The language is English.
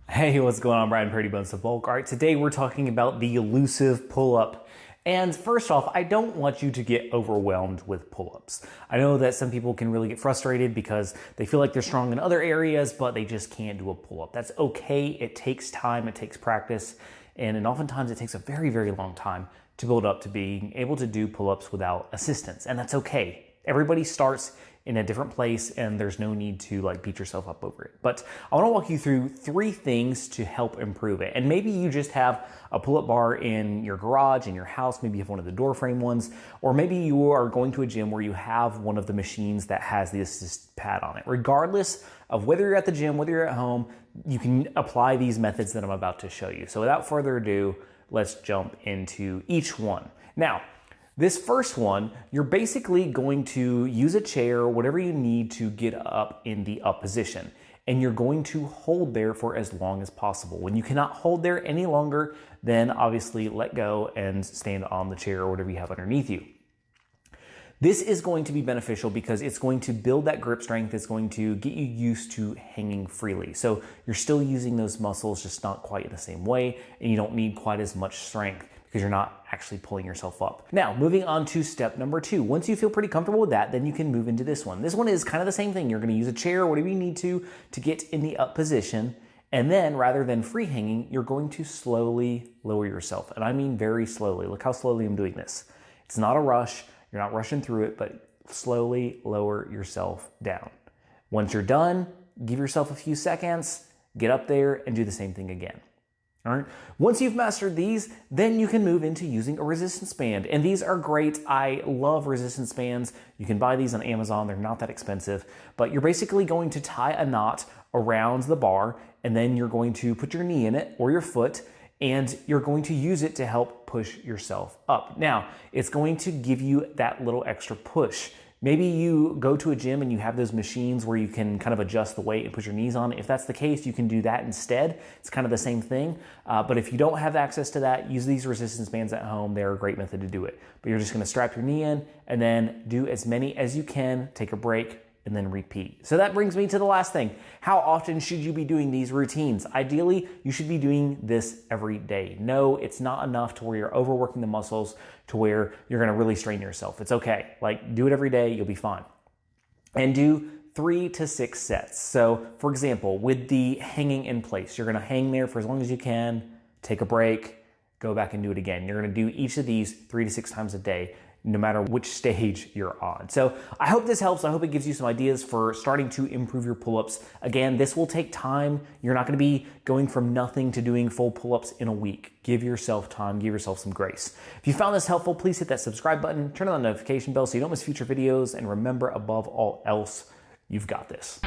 Hey, what's going on? Brian Pretty Bones of Bulk. All right, today we're talking about the elusive pull-up. And first off, I don't want you to get overwhelmed with pull-ups. I know that some people can really get frustrated because they feel like they're strong in other areas, but they just can't do a pull-up. That's okay. It takes time, it takes practice, and oftentimes it takes a very, very long time to build up to being able to do pull-ups without assistance, and that's okay. Everybody starts in a different place and there's no need to beat yourself up over it. But I want to walk you through 3 things to help improve it. And maybe you just have a pull-up bar in your garage, in your house, maybe you have one of the door frame ones, or maybe you are going to a gym where you have one of the machines that has the assist pad on it. Regardless of whether you're at the gym, whether you're at home, you can apply these methods that I'm about to show you. So without further ado, let's jump into each one. Now, this first one, you're basically going to use a chair or whatever you need to get up in the up position. And you're going to hold there for as long as possible. When you cannot hold there any longer, then obviously let go and stand on the chair or whatever you have underneath you. This is going to be beneficial because it's going to build that grip strength. It's going to get you used to hanging freely. So you're still using those muscles, just not quite in the same way, and you don't need quite as much strength because you're not actually pulling yourself up. Now, moving on to step number 2. Once you feel pretty comfortable with that, then you can move into this one. This one is kind of the same thing. You're going to use a chair or whatever you need to get in the up position. And then rather than free hanging, you're going to slowly lower yourself. And I mean very slowly. Look how slowly I'm doing this. It's not a rush. You're not rushing through it, but slowly lower yourself down. Once you're done, give yourself a few seconds, get up there and do the same thing again. All right. Once you've mastered these, then you can move into using a resistance band. And these are great. I love resistance bands. You can buy these on Amazon. They're not that expensive, but you're basically going to tie a knot around the bar, and then you're going to put your knee in it or your foot, and you're going to use it to help push yourself up. Now, it's going to give you that little extra push. Maybe you go to a gym and you have those machines where you can kind of adjust the weight and put your knees on. If that's the case, you can do that instead. It's kind of the same thing. But if you don't have access to that, use these resistance bands at home. They're a great method to do it. But you're just going to strap your knee in and then do as many as you can, take a break, and then repeat. So that brings me to the last thing. How often should you be doing these routines? Ideally, you should be doing this every day. No, it's not enough to where you're overworking the muscles to where you're gonna really strain yourself. It's okay. Do it every day, you'll be fine. And do 3 to 6 sets. So for example, with the hanging in place, you're gonna hang there for as long as you can, take a break, go back and do it again. You're gonna do each of these 3 to 6 times a day, no matter which stage you're on. So I hope this helps. I hope it gives you some ideas for starting to improve your pull-ups. Again, this will take time. You're not gonna be going from nothing to doing full pull-ups in a week. Give yourself time, give yourself some grace. If you found this helpful, please hit that subscribe button, turn on the notification bell so you don't miss future videos, and remember, above all else, you've got this.